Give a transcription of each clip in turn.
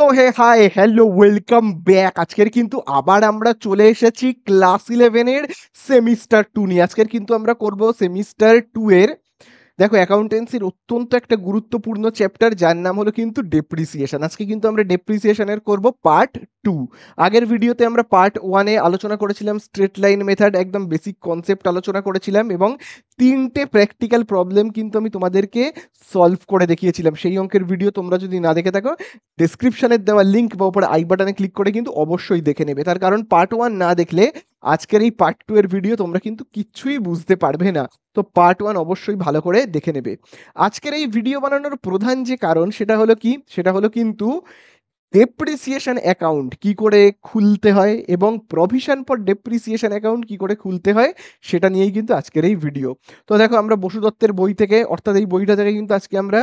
তো hi hello welcome back. আজকের কিন্তু আবার আমরা চলে এসেছি ক্লাস 11 এর সেমিস্টার 2 নিয়ে। আজকের কিন্তু আমরা করব সেমিস্টার 2 এর, দেখো, অ্যাকাউন্টেন্সির অত্যন্ত একটা গুরুত্বপূর্ণ চ্যাপ্টার, যার নাম হলো কিন্তু ডেপ্রিসিয়েশন। আজকে কিন্তু আমরা ডেপ্রিসিয়েশনের করব পার্ট 2। আগের ভিডিওতে আমরা পার্ট 1 এ আলোচনা করেছিলাম স্ট্রেট লাইন মেথড, একদম বেসিক কনসেপ্ট আলোচনা করেছিলাম, এবং তিনটে প্র্যাকটিক্যাল প্রবলেম কিন্তু আমি তোমাদেরকে সলভ করে দেখিয়েছিলাম। সেই অঙ্কের ভিডিও তোমরা যদি না দেখে থাকো, ডেসক্রিপশনের দেওয়া লিঙ্ক বা উপরে আই বাটনে ক্লিক করে কিন্তু অবশ্যই দেখে নেবে। তার কারণ পার্ট 1 না দেখলে আজকের এই পার্ট 2 এর ভিডিও তোমরা কিন্তু কিচ্ছুই বুঝতে পারবে না। তো পার্ট 1 অবশ্যই ভালো করে দেখে নেবে। আজকের এই ভিডিও বানানোর প্রধান যে কারণ সেটা হলো কি, সেটা হলো কিন্তু ডেপ্রিসিয়েশন অ্যাকাউন্ট কি করে খুলতে হয় এবং প্রভিশন ফর ডেপ্রিসিয়েশন অ্যাকাউন্ট কি করে খুলতে হয় সেটা নিয়েই কিন্তু আজকের এই ভিডিও। তো দেখো, আমরা বসু দত্তের বই থেকে, অর্থাৎ এই বইটা থেকে কিন্তু আজকে আমরা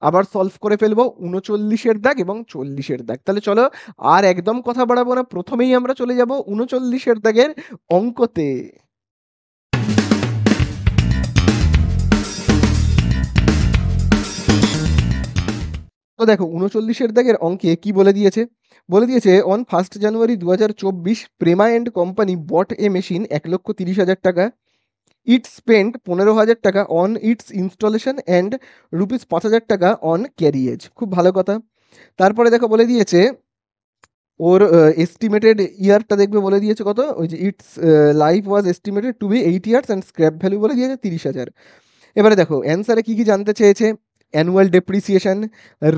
আবার সলভ করে ফেলবো 39-এর দাগ এবং 40-এর দাগ। তাহলে চলো, আর একদম কথা বাড়াবো না, প্রথমেই আমরা চলে যাব 39-এর দাগের অঙ্কতে। তো দেখো, 39-এর দাগের অঙ্কে কি বলে দিয়েছে, বলে দিয়েছে on 1 January 2024 Prema and company bought a machine 1,30,000 taka. It spend 15,000 taka on its installation and rupees 5,000 taka on carriage. খুব ভালো কথা। তারপরে দেখো বলে দিয়েছে ওর এস্টিমেটেড ইয়ারটা দেখবে, বলে দিয়েছে কত, ওই যে its life was estimated to be 8 years and scrap value বলে দিয়েছে 30,000। এবারে দেখো অ্যান্সারে কি কি জানতে চেয়েছে, annual depreciation,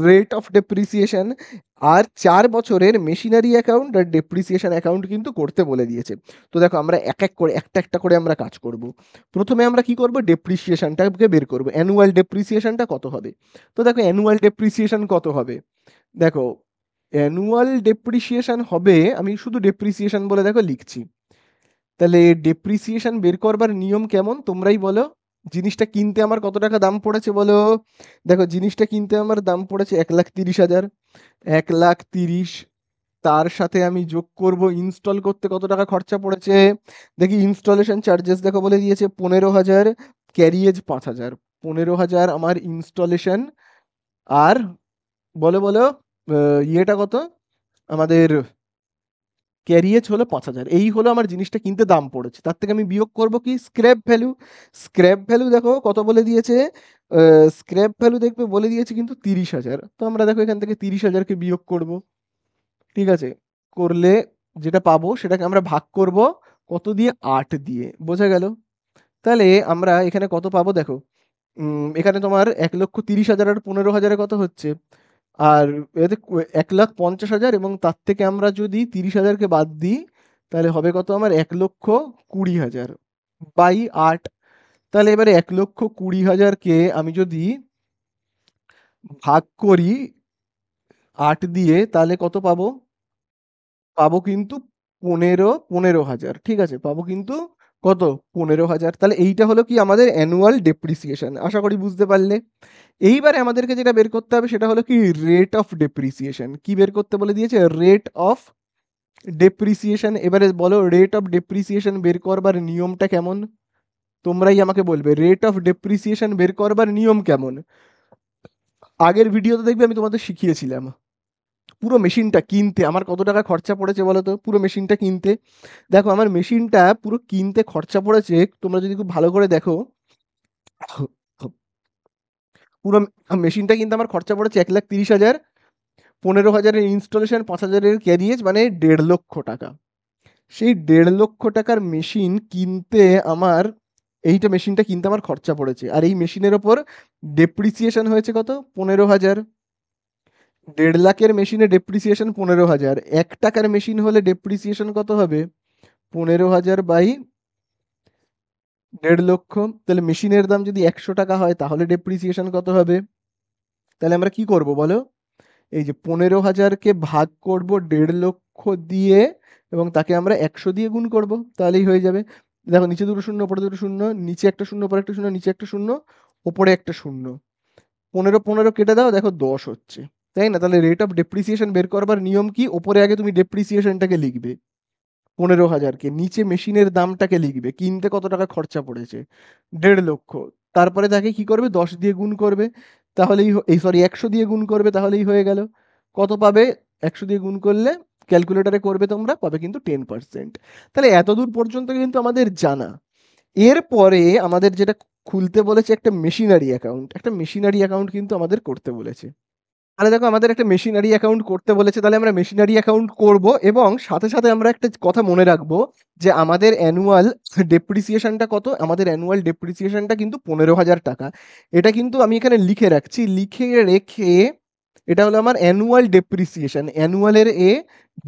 rate of depreciation, আর 4 বছরের মেশিনারি অ্যাকাউন্ট আর ডেপ্রিসিয়েশন অ্যাকাউন্ট কিন্তু করতে বলে দিয়েছে। তো দেখো, আমরা এক এক করে একটা একটা করে আমরা কাজ করব। প্রথমে আমরা কি করব, ডেপ্রিসিয়েশনটাকে বের করব, অ্যানুয়াল ডেপ্রিসিয়েশনটা কত হবে। তো দেখো, অ্যানুয়াল ডেপ্রিসিয়েশন কত হবে, দেখো অ্যানুয়াল ডেপ্রিসিয়েশন হবে, আমি শুধু ডেপ্রিসিয়েশন বলে দেখো লিখছি। তাহলে ডেপ্রিসিয়েশন বের করবার নিয়ম কেমন তোমরাই বলো। জিনিসটা কিনতে আমার কত টাকা দাম পড়েছে বলো। দেখো, জিনিসটা কিনতে আমার দাম পড়েছে 1,30,000। 1,30,000, তার সাথে আমি যোগ করব ইনস্টল করতে কত টাকা খরচা পড়েছে। দেখি, ইনস্টলেশন চার্জেস দেখো বলে দিয়েছে 15,000, ক্যারিয়েজ 5,000। 15,000 আমার ইনস্টলেশন, আর বলো বলো ইয়েটা কত, আমাদের ক্যারিয়েজ হলো 5,000। এই হলো আমার জিনিসটা কিনতে দাম পড়েছে। তার থেকে আমি বিয়োগ করব কি, স্ক্র্যাপ ভ্যালু। স্ক্র্যাপ ভ্যালু দেখো কত বলে দিয়েছে, স্ক্র্যাপ ভ্যালু দেখবে বলে দিয়েছে কিন্তু 30,000। তো আমরা দেখো এখান থেকে 30,000কে বিয়োগ করব, ঠিক আছে। করলে যেটা পাবো সেটাকে আমরা ভাগ করব কত দিয়ে, 8 দিয়ে, বোঝা গেল। তাহলে আমরা এখানে কত পাবো দেখো, এখানে তোমার 1,30,000 আর 15,000 কত হচ্ছে, আর এতে 1,50,000, এবং তার থেকে আমরা যদি 30,000কে বাদ দিই তাহলে হবে কত, আমার 1,20,000 বাই 8। তাহলে এবারে 1,20,000কে আমি যদি ভাগ করি 8 দিয়ে, তাহলে কত পাবো, পাবো কিন্তু 15,000, ঠিক আছে, পাবো কিন্তু কত, 15,000। তাহলে এইটা হলো কি আমাদের অ্যানুয়াল ডেপ্রিসিয়েশন। আশা করি বুঝতে পারলে। এইবারে আমাদেরকে যেটা বের করতে হবে সেটা হলো কি, রেট অফ ডেপ্রিসিয়েশন। কি বের করতে বলে দিয়েছে, রেট অফ ডেপ্রিসিয়েশন। এবারে বলো, রেট অফ ডেপ্রিসিয়েশন বের করবার নিয়মটা কেমন, তোমরাই আমাকে বলবে রেট অফ ডেপ্রিসিয়েশন বের করবার নিয়ম কেমন। আগের ভিডিওতে দেখবে আমি তোমাদের শিখিয়েছিলাম পুরো মেশিনটা কিনতে আমার কত টাকা খরচা পড়েছে বলো তো, পুরো মেশিনটা কিনতে। দেখো, আমার মেশিনটা পুরো কিনতে খরচা পড়েছে, তোমরা যদি খুব ভালো করে দেখো, পুরো মেশিনটা কিন্তু আমার খরচা পড়েছে 1,30,000। 15,000-এর ইনস্টলেশন, 5,000-এর ক্যারিয়েজ, মানে 1,50,000 টাকা। সেই 1,50,000 টাকার মেশিন কিনতে আমার, এইটা মেশিনটা কিনতে আমার খরচা পড়েছে, আর এই মেশিনের ওপর ডেপ্রিসিয়েশন হয়েছে কত, 15,000। 1,50,000-এর মেশিনে ডেপ্রিসিয়েশন 15,000, 1 টাকার মেশিন হলে ডেপ্রিসিয়েশন কত হবে, 15,000 বাই 1,50,000। তাহলে মেশিনের দাম যদি 100 টাকা হয় তাহলে ডেপ্রিসিয়েশন কত হবে। তাহলে আমরা কি করব বলো, এই যে 15,000কে ভাগ করব 1,50,000 দিয়ে, এবং তাকে আমরা 100 দিয়ে গুণ করব, তাহলেই হয়ে যাবে। দেখো, নিচে দুটো শূন্য, ওপরে দুটো শূন্য, নিচে একটা শূন্য, ওপরে একটা শূন্য, নিচে একটা শূন্য, ওপরে একটা শূন্য। 15 15 কেটে দাও, দেখো 10 হচ্ছে, তাই না। তাহলে রেট অফ ডেপ্রিসিয়েশন বের করবার নিয়ম কি, ওপরে আগে তুমি ডেপ্রিসিয়েশনটাকে লিখবে 15,000কে, নিচে মেশিনের দামটাকে লিখবে, কিনতে কত টাকা খরচা পড়েছে 1,50,000, তারপরে তাকে কি করবে, 10 দিয়ে গুণ করবে, তাহলেই এই সরি 100 দিয়ে গুণ করবে, তাহলেই হয়ে গেল। কত পাবে, 100 দিয়ে গুণ করলে ক্যালকুলেটরে করবে তোমরা, পাবে কিন্তু 10%। তাহলে এতদূর পর্যন্ত কিন্তু আমাদের জানা। এরপরে আমাদের যেটা খুলতে বলেছে একটা মেশিনারি অ্যাকাউন্ট, একটা মেশিনারি অ্যাকাউন্ট কিন্তু আমাদের করতে বলেছে। তাহলে দেখো আমাদের একটা মেশিনারি অ্যাকাউন্ট করতে বলেছে, তাহলে আমরা মেশিনারি অ্যাকাউন্ট করব, এবং সাথে সাথে আমরা একটা কথা মনে রাখবো যে আমাদের অ্যানুয়াল ডেপ্রিসিয়েশনটা কত। আমাদের অ্যানুয়াল ডেপ্রিসিয়েশনটা কিন্তু 15,000 টাকা। এটা কিন্তু আমি এখানে লিখে রাখছি, লিখে রেখে এটা হলো আমার অ্যানুয়াল ডেপ্রিসিয়েশন, অ্যানুয়ালের এ,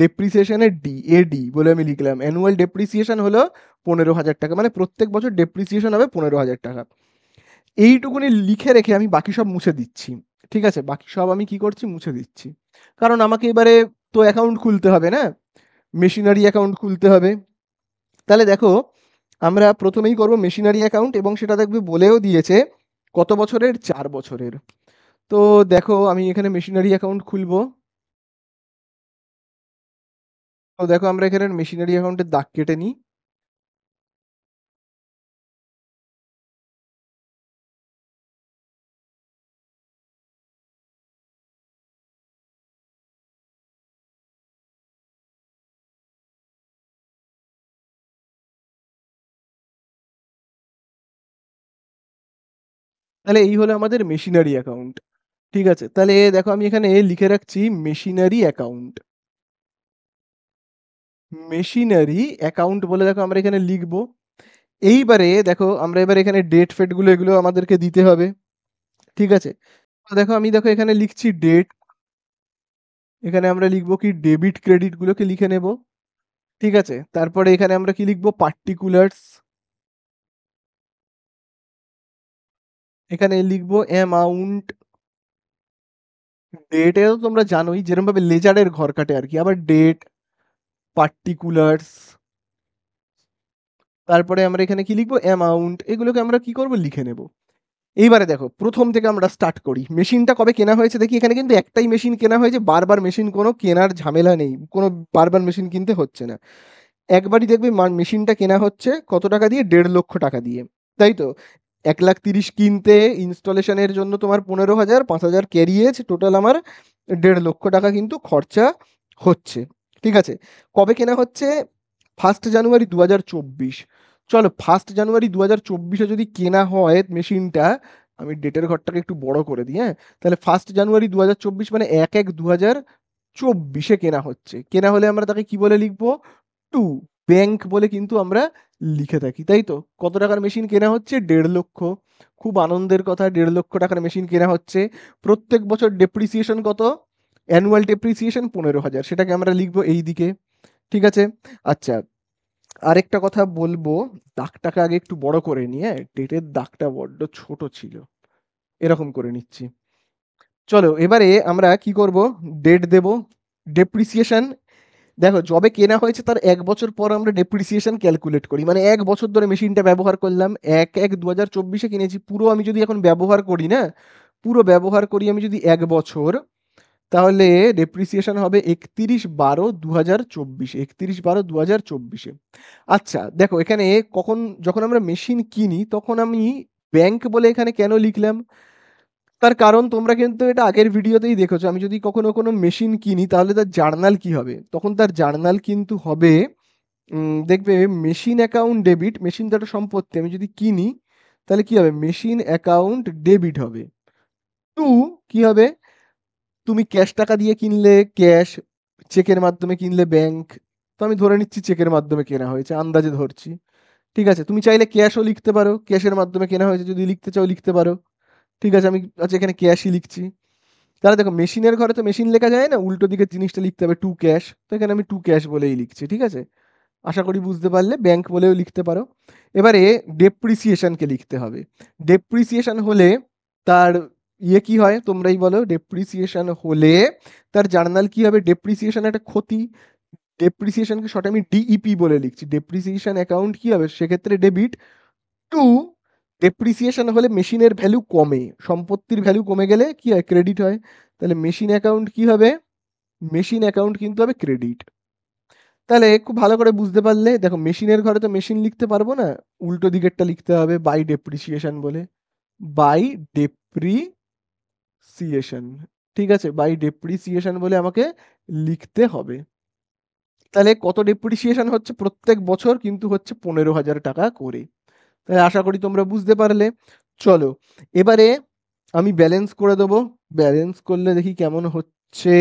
ডেপ্রিসিয়েশনের ডি, এডি বলে আমি লিখলাম। অ্যানুয়াল ডেপ্রিসিয়েশন হলো 15,000 টাকা, মানে প্রত্যেক বছর ডেপ্রিসিয়েশন হবে 15,000 টাকা। এইটুকুনি লিখে রেখে আমি বাকি সব মুছে দিচ্ছি। ঠিক আছে, বাকি সব আমি কি করছি, মুছে দিচ্ছি। কারণ আমাকে এবারে তো অ্যাকাউন্ট খুলতে হবে না, মেশিনারি অ্যাকাউন্ট খুলতে হবে। তাহলে দেখো আমরা প্রথমেই করব মেশিনারি অ্যাকাউন্ট, এবং সেটা দেখবে বলেও দিয়েছে কত বছরের, 4 বছরের। তো দেখো আমি এখানে মেশিনারি অ্যাকাউন্ট খুলবো। তো দেখো আমরা এখানে মেশিনারি অ্যাকাউন্টের দাগ কেটে নিই। তাহলে এই হলো আমাদের মেশিনারি অ্যাকাউন্ট। ঠিক আছে, তাহলে দেখো আমি এখানে লিখে রাখছি মেশিনারি অ্যাকাউন্ট। মেশিনারি অ্যাকাউন্ট বলে দেখো আমরা এখানে লিখবো। এইবারে দেখো আমরা এবার এখানে ডেট ফেট গুলো এগুলো আমাদেরকে দিতে হবে। ঠিক আছে, তো দেখো আমি দেখো এখানে লিখছি ডেট, এখানে আমরা লিখবো কি ডেবিট ক্রেডিট গুলোকে লিখে নেব। ঠিক আছে, তারপরে এখানে আমরা কি লিখবো, পার্টিকুলার্স, এখানে লিখবো অ্যামাউন্ট। ডেট এও তোমরা জানোই যেরকম ভাবে লেজারের ঘর কাটে আর কি, আবার ডেট, পার্টিকুলার্স, তারপরে আমরা এখানে কি লিখবো, অ্যামাউন্ট, এগুলোকে আমরা কি করব, লিখে নেব। এইবারে দেখো প্রথম থেকে আমরা স্টার্ট করি। মেশিনটা কবে কেনা হয়েছে দেখি, এখানে কিন্তু একটাই মেশিন কেনা হয়েছে, বারবার মেশিন কোনো কেনার ঝামেলা নেই, কোনো বারবার মেশিন কিনতে হচ্ছে না। একবারই দেখবে মেশিনটা কেনা হচ্ছে কত টাকা দিয়ে, 1.5 লক্ষ টাকা দিয়ে, তাই তো। 1,30,000 কিনতে, ইনস্টলেশনের জন্য তোমার 15,000, 5,000 ক্যারিয়েজ, টোটাল আমার 1.5 লক্ষ টাকা কিন্তু খরচা হচ্ছে। ঠিক আছে, কবে কেনা হচ্ছে, 1 জানুয়ারি 2024। চলো 1 জানুয়ারি 2024 যদি কেনা হয় মেশিনটা, আমি ডেটের ঘরটাকে একটু বড় করে দিই, হ্যাঁ। তাহলে 1 জানুয়ারি 2024 মানে 1/1/2024 কেনা হচ্ছে। কেনা হলে আমরা তাকে কি বলে লিখবো, টু ব্যাংক বলে কিন্তু আমরা লিখে থাকি, তাই তো। কত টাকার মেশিন কেনা হচ্ছে, 1.5 লক্ষ। খুব আনন্দের কথা, 1.5 লক্ষ টাকার মেশিন কেনা হচ্ছে। প্রত্যেক বছর ডেপ্রিসিয়েশন কত, অ্যানুয়াল ডেপ্রিসিয়েশন 15,000, সেটাকে আমরা লিখবো এই দিকে। ঠিক আছে, আচ্ছা আরেকটা কথা বলবো, দাগটাকে আগে একটু বড় করে নিয়ে, ডেটের দাগটা বড্ড ছোট ছিল, এরকম করে নিচ্ছি। চলো এবারে আমরা কি করব, ডেট দেব, ডেপ্রিসিয়েশন। দেখো যবে কেনা হয়েছে তার 1 বছর পর আমরা ডেপ্রিসিয়েশন ক্যালকুলেট করি, মানে 1 বছর ধরে মেশিনটা ব্যবহার করলাম, 1/1/2024 কিনেছি, পুরো আমি যদি এখন ব্যবহার করি না, পুরো ব্যবহার করি আমি যদি 1 বছর, তাহলে ডেপ্রিসিয়েশন হবে 31/12/2024, 31/12/2024। আচ্ছা দেখো এখানে কখন, যখন আমরা মেশিন কিনি তখন আমি ব্যাংক বলে এখানে কেন লিখলাম, তার কারণ তোমরা কিন্তু এটা আগের ভিডিওতেই দেখেছো, আমি যদি কখনো কোনো মেশিন কিনি তাহলে তার জার্নাল কি হবে, তখন তার জার্নাল কিন্তু হবে, দেখবে মেশিন অ্যাকাউন্ট ডেবিট, মেশিন তো একটা সম্পত্তি, আমি যদি কিনি তাহলে কি হবে, মেশিন অ্যাকাউন্ট ডেবিট হবে। টু কি হবে, তুমি ক্যাশ টাকা দিয়ে কিনলে ক্যাশ, চেকের মাধ্যমে কিনলে ব্যাংক। তো আমি ধরে নিচ্ছি চেকের মাধ্যমে কেনা হয়েছে, আন্দাজে ধরছি। ঠিক আছে, তুমি চাইলে ক্যাশও লিখতে পারো, ক্যাশের মাধ্যমে কেনা হয়েছে যদি লিখতে চাও লিখতে পারো। ঠিক আছে, আমি আচ্ছা এখানে ক্যাশই লিখছি। তাহলে দেখো মেশিনের ঘরে তো মেশিন লেখা যায় না, উল্টো দিকের জিনিসটা লিখতে হবে টু ক্যাশ, তো এখানে আমি টু ক্যাশ বলেই লিখছি। ঠিক আছে, আশা করি বুঝতে পারলে, ব্যাংক বলেও লিখতে পারো। এবারে ডেপ্রিসিয়েশনকে লিখতে হবে। ডেপ্রিসিয়েশন হলে তার কি হয় তোমরাই বলো, ডেপ্রিসিয়েশন হলে তার জার্নাল কি হবে, ডেপ্রিসিয়েশন একটা ক্ষতি, ডেপ্রিসিয়েশনকে শর্টে আমি ডিইপি বলে লিখছি, ডেপ্রিসিয়েশন অ্যাকাউন্ট কি হবে সেক্ষেত্রে ডেবিট। টু ডেপ্রিসিয়েশন হলে মেশিনের ভ্যালু কমে, সম্পত্তির ভ্যালু কমে গেলে কি হয়, ক্রেডিট হয়। তাহলে মেশিন অ্যাকাউন্ট কি হবে, মেশিন অ্যাকাউন্ট কিন্তু হবে ক্রেডিট। তাহলে খুব ভালো করে বুঝতে পারলে, দেখো মেশিনের ঘরে তো মেশিন লিখতে পারবো না, উল্টো দিকেরটা লিখতে হবে বাই ডেপ্রিসিয়েশন বলে, বাই ডেপ্রিসিয়েশন। ঠিক আছে, বাই ডেপ্রিসিয়েশন বলে আমাকে লিখতে হবে। তাহলে কত ডেপ্রিসিয়েশন হচ্ছে প্রত্যেক বছর, কিন্তু হচ্ছে 15,000 টাকা করে। তাহলে আশা করি তোমরা বুঝতে পারলে। চলো এবারে আমি ব্যালেন্স করে দেবো। ব্যালেন্স করলে দেখি কেমন হচ্ছে।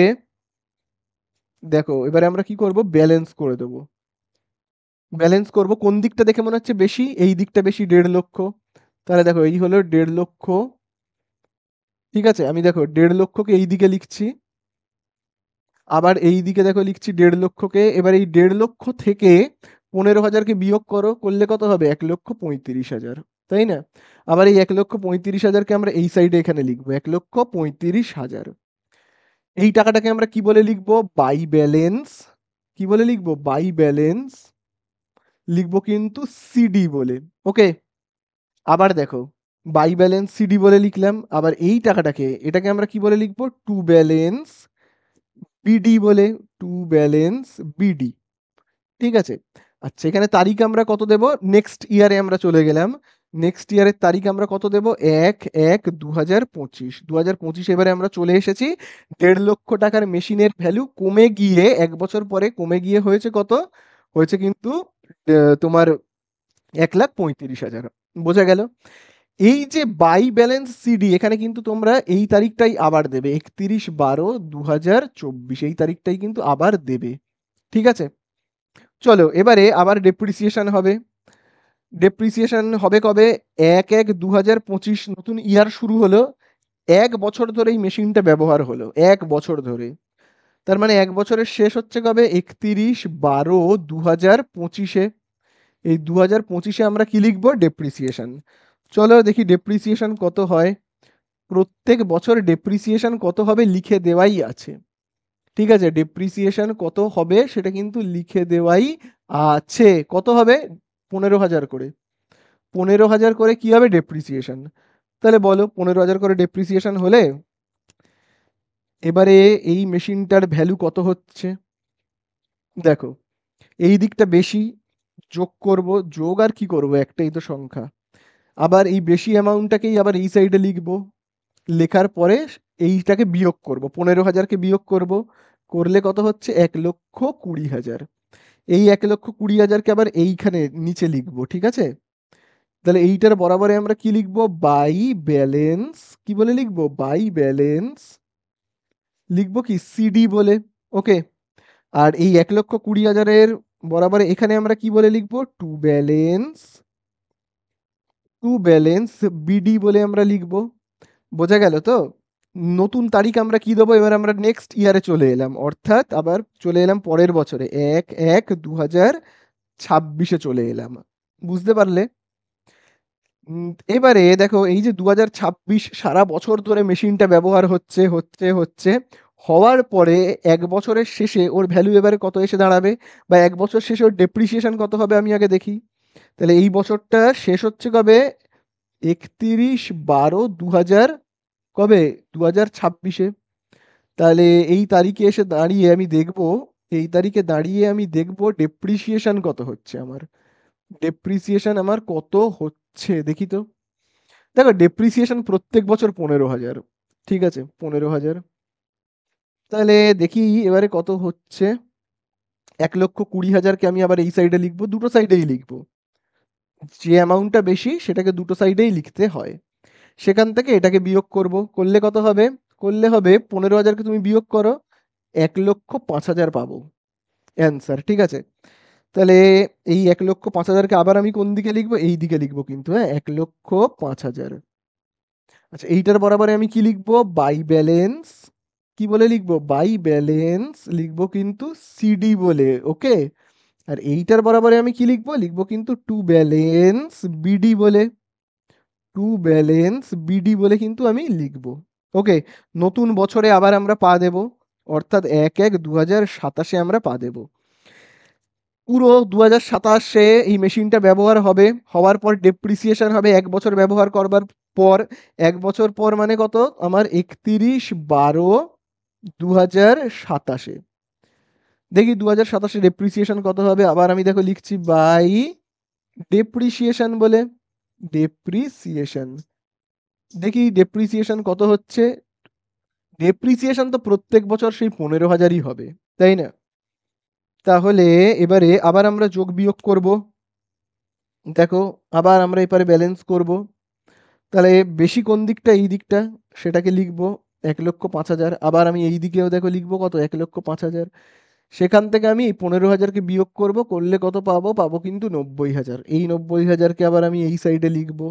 দেখো এবারে আমরা কি করব, ব্যালেন্স করে দেবো। ব্যালেন্স করব কোন দিকটা দেখে মনে হচ্ছে বেশি, এই দিকটা বেশি, 1.5 লক্ষ। তাহলে দেখো এই হলো 1.5 লক্ষ। ঠিক আছে, আমি দেখো 1.5 লক্ষকে এই দিকে লিখছি, আবার এই দিকে দেখো লিখছি 1.5 লক্ষকে। এবার এই 1.5 লক্ষ থেকে 15,000কে বিয়োগ করো, করলে কত হবে, 1,35,000, তাই না? আবার এই 1,35,000কে আমরা এই সাইডে এখানে লিখবো, 1,35,000। এই টাকাটাকে আমরা কি বলে লিখবো, বাই ব্যালেন্স। কি বলে লিখবো, বাই ব্যালেন্স। লিখবো কিন্তু সিডি বলে। ওকে, আবার দেখো বাই ব্যালেন্স সিডি বলে লিখলাম। আবার এই টাকাটাকে, এটাকে আমরা কি বলে লিখবো, টু ব্যালেন্স বিডি বলে, টু ব্যালেন্স বিডি। ঠিক আছে। আচ্ছা, এখানে তারিখ আমরা কত দেব, নেক্সট ইয়ারে আমরা চলে গেলাম। নেক্সট ইয়ারের তারিখ আমরা কত দেব, 1/1/2025। 2025 এবারে আমরা চলে এসেছি। 1.5 লক্ষ টাকার মেশিনের ভ্যালু কমে গিয়ে 1 বছর পরে কমে গিয়ে হয়েছে কত, হয়েছে কিন্তু তোমার 1,35,000। বোঝা গেল? এই যে বাই ব্যালেন্স সিডি, এখানে কিন্তু তোমরা এই তারিখটাই আবার দেবে, 31/12/2024, এই তারিখটাই কিন্তু আবার দেবে। ঠিক আছে। চলো এবারে আবার ডেপ্রিসিয়েশন হবে। ডেপ্রিসিয়েশন হবে কবে, 1/1/2025, নতুন ইয়ার শুরু হলো। 1 বছর ধরে এই মেশিনটা ব্যবহার হলো, 1 বছর ধরে। তার মানে 1 বছরের শেষ হচ্ছে কবে, 31/12/2025-এ। এই 2025-এ আমরা কি লিখবো, ডেপ্রিসিয়েশন। চলো দেখি ডেপ্রিসিয়েশন কত হয়। প্রত্যেক বছর ডেপ্রিসিয়েশন কত হবে লিখে দেওয়াই আছে। ঠিক আছে, ডেপ্রিসিয়েশন কত হবে সেটা কিন্তু লিখে দেওয়াই আছে। কত হবে, 15,000 করে। 15,000 করে কি হবে ডেপ্রিসিয়েশন। তাহলে বলো 15,000 করে ডেপ্রিসিয়েশন হলে এবারে এই মেশিনটার ভ্যালু কত হচ্ছে। দেখো এই দিকটা বেশি, যোগ করব, যোগ আর কি করব, একটাই তো সংখ্যা। আবার এই বেশি অ্যামাউন্টটাকেই আবার এই সাইডে লিখবো, লেখার পরে এইটাকে বিয়োগ করব, 15,000কে বিয়োগ করব, করলে কত হচ্ছে, 1,20,000। এই 1,20,000কে আবার এইখানে নিচে লিখবো। ঠিক আছে, তাহলে এইটার বরাবরে আমরা কি লিখবো, বাই ব্যালেন্স। কি বলে লিখবো, বাই ব্যালেন্স। লিখবো কি, সিডি বলে। ওকে, আর এই 1,20,000-এর বরাবরে এখানে আমরা কি বলে লিখবো, to balance. To balance BD বলে আমরা লিখবো। বোঝা গেল তো? নতুন তারিখ আমরা কি দেবো, এবার আমরা নেক্সট ইয়ারে চলে এলাম, অর্থাৎ আবার চলে এলাম পরের বছরে, 1/1/2026-এ চলে এলাম। বুঝতে পারলে? এবারে দেখো এই যে 2026 সারা বছর ধরে মেশিনটা ব্যবহার হচ্ছে হচ্ছে হচ্ছে, হওয়ার পরে 1 বছরের শেষে ওর ভ্যালু এবারে কত এসে দাঁড়াবে, বা 1 বছর শেষে ওর ডেপ্রিসিয়েশন কত হবে আমি আগে দেখি। তাহলে এই বছরটা শেষ হচ্ছে কবে, 31/12/2000, কবে, 2026-এ। তাহলে এই তারিখে এসে দাঁড়িয়ে আমি দেখব, এই তারিখে দাঁড়িয়ে আমি দেখব ডেপ্রিসিয়েশন কত হচ্ছে আমার। ডেপ্রিসিয়েশন আমার কত হচ্ছে দেখি তো। দেখো ডেপ্রিসিয়েশন প্রত্যেক বছর 15,000। ঠিক আছে, 15,000। তাহলে দেখি এবারে কত হচ্ছে। 1,20,000-কে আমি আবার এই সাইডে লিখবো, দুটো সাইডেই লিখবো। যে অ্যামাউন্টটা বেশি সেটাকে দুটো সাইডেই লিখতে হয়। সেখান থেকে এটাকে বিয়োগ করব, করলে কত হবে, করলে হবে 15,000-কে তুমি বিয়োগ করো, 1,05,000 পাবো অ্যান্সার। ঠিক আছে, তাহলে এই 1,05,000-কে আবার আমি কোন দিকে লিখবো, এই দিকে লিখবো কিন্তু, হ্যাঁ, 1,05,000। আচ্ছা, এইটার বরাবরে আমি কি লিখবো, বাই ব্যালেন্স। কি বলে লিখবো, বাই ব্যালেন্স লিখবো কিন্তু সিডি বলে। ওকে, আর এইটার বরাবরে আমি কি লিখবো, লিখবো কিন্তু টু ব্যালেন্স বিডি বলে। টু ব্যালেন্স বিডি বলে কিন্তু আমি লিখবো। ওকে, নতুন বছরে আবার আমরা পা দেব, অর্থাৎ 1/1/2027-এ আমরা পা দেব। পুরো 2027-এ এই মেশিনটা ব্যবহার হবে, হওয়ার পর ডেপ্রিসিয়েশন হবে 1 বছর ব্যবহার করবার পর। 1 বছর পর মানে কত, আমার 31/12/2027-এ। দেখি 2027-এ ডেপ্রিসিয়েশন কত হবে, আবার আমি দেখো লিখছি বাই ডেপ্রিসিয়েশন বলে, ডেপ্রিসিয়েশন। দেখি ডেপ্রিসিয়েশন কত হচ্ছে। ডেপ্রিসিয়েশন তো প্রত্যেক বছর সেই 15,000ই হবে, তাই না? তাহলে এবারে আবার আমরা যোগ বিয়োগ করব। দেখো, আবার আমরা এবারে ব্যালেন্স করব। তাহলে বেশি কোন দিকটা? এই দিকটা, সেটাকে লিখবো 1,05,000। আবার আমি এই দিকেও দেখো লিখবো কত? 1,05,000। সেখান থেকে আমি এই 15,000কে বিয়োগ করব, করলে কত পাবো? পাবো কিন্তু 90,000। এই 90,000কে আবার আমি এই সাইডে লিখবো।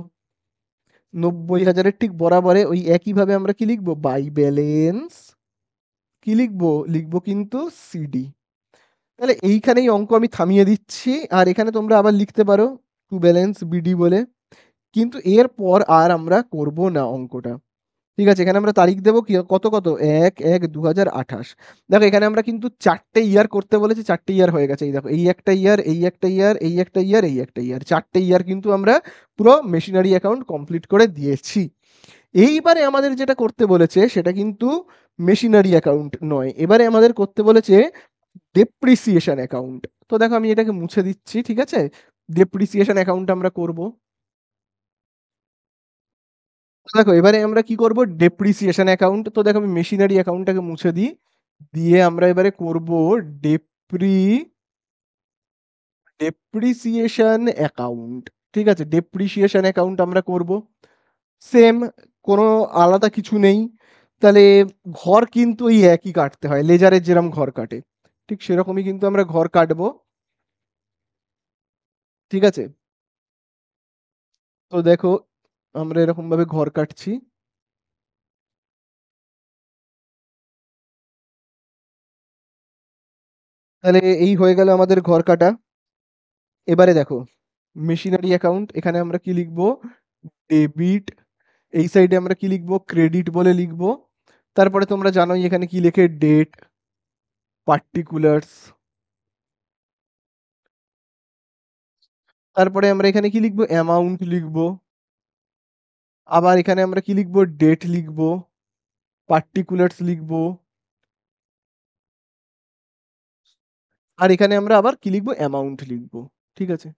90,000-এর ঠিক বরাবরে ওই একইভাবে আমরা কি লিখবো? বাই ব্যালেন্স কি লিখবো? লিখবো কিন্তু সিডি। তাহলে এইখানেই অঙ্ক আমি থামিয়ে দিচ্ছি, আর এখানে তোমরা আবার লিখতে পারো টু ব্যালেন্স বিডি বলে। কিন্তু এরপর আর আমরা করব না অঙ্কটা। ঠিক আছে, এখানে আমরা তারিখ দেবো কি কত কত? 1/1/2028। দেখো এখানে আমরা কিন্তু 4টে ইয়ার করতে বলেছি, 4টে ইয়ার হয়ে গেছে। এই দেখো, এই একটা ইয়ার, এই একটা ইয়ার, এই একটা ইয়ার, এই একটা ইয়ার, 4টে ইয়ার কিন্তু আমরা পুরো মেশিনারি অ্যাকাউন্ট কমপ্লিট করে দিয়েছি। এইবারে আমাদের যেটা করতে বলেছে সেটা কিন্তু মেশিনারি অ্যাকাউন্ট নয়, এবারে আমাদের করতে বলেছে ডেপ্রিসিয়েশন অ্যাকাউন্ট। তো দেখো আমি এটাকে মুছে দিচ্ছি, ঠিক আছে? ডেপ্রিসিয়েশন অ্যাকাউন্ট আমরা করব। তো দেখো এবারে আমরা কি করব? Depreciation account. তো দেখো আমি মেশিনারি অ্যাকাউন্টটাকে মুছে দিই, দিয়ে আমরা এবারে করব ডেপ্রি ডেপ্রিসিয়েশন অ্যাকাউন্ট। ঠিক আছে, ডেপ্রিসিয়েশন অ্যাকাউন্ট আমরা করব। সেম, কোনো আলাদা কিছু নেই। তাহলে ঘর কিন্তু ওই একই কাটতে হয়, লেজারের যেরকম ঘর কাটে ঠিক সেরকমই কিন্তু আমরা ঘর কাটবো। ঠিক আছে, তো দেখো আমরা এরকম ভাবে ঘর কাটছি। তাহলে এই হয়ে গেল আমাদের ঘর কাটা। এবারে দেখো মেশিনারি অ্যাকাউন্ট, এখানে আমরা কি লিখবো? ডেবিট। এই সাইডে আমরা কি লিখবো? ক্রেডিট বলে লিখবো। তারপরে তোমরা জানোই এখানে কি লেখে? Date, particulars. তারপরে আমরা এখানে কি লিখবো? অ্যামাউন্ট লিখবো। আবার এখানে আমরা কি লিখবো? ডেট লিখবো, পার্টিকুলার্স লিখবো, আর এখানে আমরা আবার কি লিখবো? অ্যামাউন্ট লিখবো। ঠিক আছে,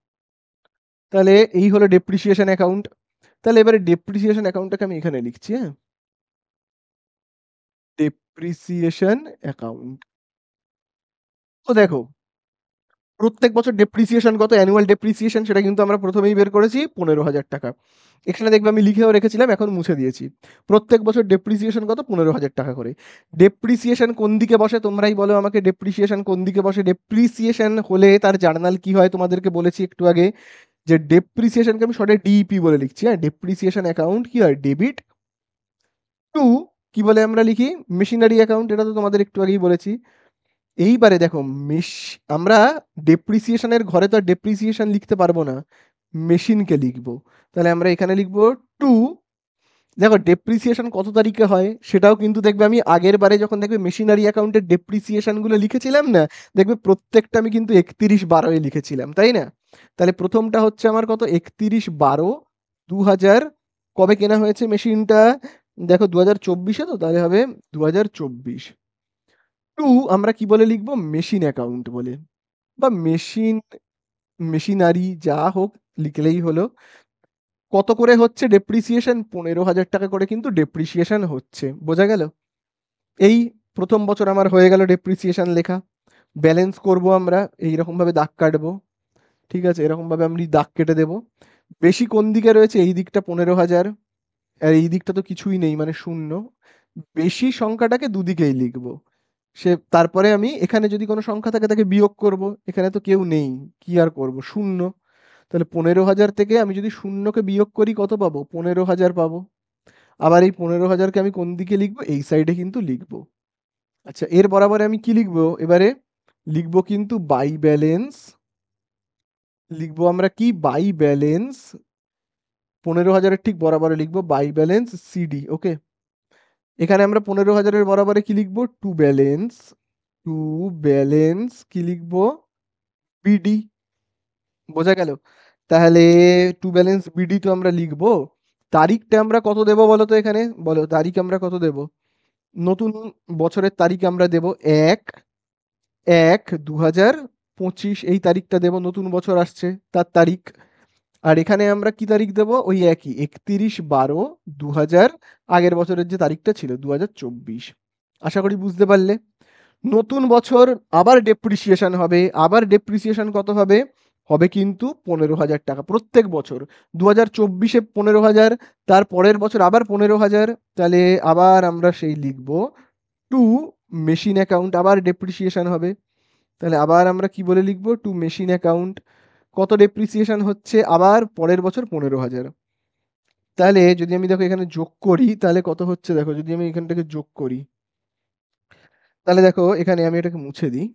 তাহলে এই হলো ডেপ্রিসিয়েশন অ্যাকাউন্ট। তাহলে এবারে ডেপ্রিসিয়েশন অ্যাকাউন্টটাকে আমি এখানে লিখছি, হ্যাঁ? Depreciation account. তো দেখো প্রত্যেক বছর ডেপ্রিসিয়েশন কত? অ্যানুয়াল ডেপ্রিসিয়েশন সেটা কিন্তু আমরা প্রথমেই বের করেছি 15,000 টাকা। এখানে দেখবে আমি লিখেও রেখেছিলাম, এখন মুছে দিয়েছি। প্রত্যেক বছর ডেপ্রিসিয়েশন কত? 15,000 টাকা করে। ডেপ্রিসিয়েশন কোন দিকে বসে তোমরাই বলো আমাকে? ডেপ্রিসিয়েশন কোন দিকে বসে? ডেপ্রিসিয়েশন হলে তার জার্নাল কি হয় তোমাদেরকে বলেছি একটু আগে, যে ডেপ্রিসিয়েশনকে আমি শর্টে ডিইপি বলে লিখছি। হ্যাঁ, ডেপ্রিসিয়েশন অ্যাকাউন্ট কি হয়? ডেবিট টু কি বলে আমরা লিখি? Machinery account. এটা তো তোমাদের একটু আগেই বলেছি। এইবারে দেখো আমরা ডেপ্রিসিয়েশনের ঘরে তো আর ডেপ্রিসিয়েশন লিখতে পারবো না, মেশিনকে লিখবো। তাহলে আমরা এখানে লিখবো টু। দেখো ডেপ্রিসিয়েশন কত তারিখে হয় সেটাও কিন্তু দেখবে আমি আগের বারে যখন দেখবে মেশিনারি অ্যাকাউন্টের ডেপ্রিসিয়েশন গুলো লিখেছিলাম না, দেখবে প্রত্যেকটা আমি কিন্তু 31/12-এ লিখেছিলাম, তাই না? তাহলে প্রথমটা হচ্ছে আমার কত? 31/12/2000। কবে কেনা হয়েছে মেশিনটা? দেখো 2024-এ, তো তাহলে হবে 2024। টু আমরা কি বলে লিখবো? মেশিন অ্যাকাউন্ট বলে, বা মেশিনারি যা হোক লিখলেই হলো। কত করে হচ্ছে ডেপ্রিসিয়েশন? 15,000 টাকা করে কিন্তু ডেপ্রিসিয়েশন হচ্ছে, বোঝা গেল? এই প্রথম বছর আমার হয়ে গেল ডেপ্রিসিয়েশন লেখা। ব্যালেন্স করব আমরা এইরকম ভাবে দাগ কাটবো। ঠিক আছে, এরকম ভাবে আমি দাগ কেটে দেব। বেশি কোন দিকে রয়েছে? এই দিকটা 15,000, আর এই দিকটা তো কিছুই নেই মানে শূন্য। বেশি সংখ্যাটাকে দুদিকেই লিখবো। তারপরে আমি এখানে যদি কোনো সংখ্যা থাকে তাকে বিয়োগ করব। এখানে তো কেউ নেই, কি আর করব? শূন্য। তাহলে 15,000 থেকে আমি যদি শূন্যকে বিয়োগ করি কত পাবো? 15,000 পাবো। আবার এই 15,000কে আমি কোন দিকে লিখবো? এই সাইডে কিন্তু লিখবো। আচ্ছা, এর বরাবরে আমি কি লিখবো এবারে? লিখবো কিন্তু বাই ব্যালেন্স। লিখবো আমরা কি? By balance. 15,000-এর ঠিক বরাবরে লিখবো বাই ব্যালেন্স সিডি। ওকে, এখানে আমরা 15,000-এর বরাবরে কি লিখবো? To balance. টু ব্যালেন্স কি লিখবো? বিডি। বোঝা গেল? তাহলে টু ব্যালেন্স বিডি তো আমরা লিখবো। তারিখটা আমরা কত দেবো বলো তো? এখানে বলো তারিখ আমরা কত দেব? নতুন বছরের তারিখ আমরা দেব 1/1/2025, এই তারিখটা দেব। নতুন বছর আসছে তার তারিখ। আর এখানে আমরা কি তারিখ দেব? ওই একই 31/12/2000, আগের বছরের যে তারিখটা ছিল 2024। আশা করি বুঝতে পারলে। নতুন বছর আবার ডেপ্রিসিয়েশন হবে, আবার ডেপ্রিসিয়েশন কত হবে? হবে কিন্তু 15,000 টাকা প্রত্যেক বছর। 2024-এ 15,000, তার পরের বছর আবার 15,000। তাহলে আবার আমরা সেই লিখব টু মেশিন অ্যাকাউন্ট, আবার ডেপ্রিসিয়েশন হবে। তাহলে আবার আমরা কি বলে লিখব? To machine account. কত ডেপ্রিসিয়েশন হচ্ছে? আবার পরের বছর 15,000। তাহলে যদি আমি দেখো এখানে যোগ করি, তাহলে কত হচ্ছে দেখো, যদি আমি এখানটাকে যোগ করি, তাহলে দেখো এখানে আমি এটাকে মুছে দিই।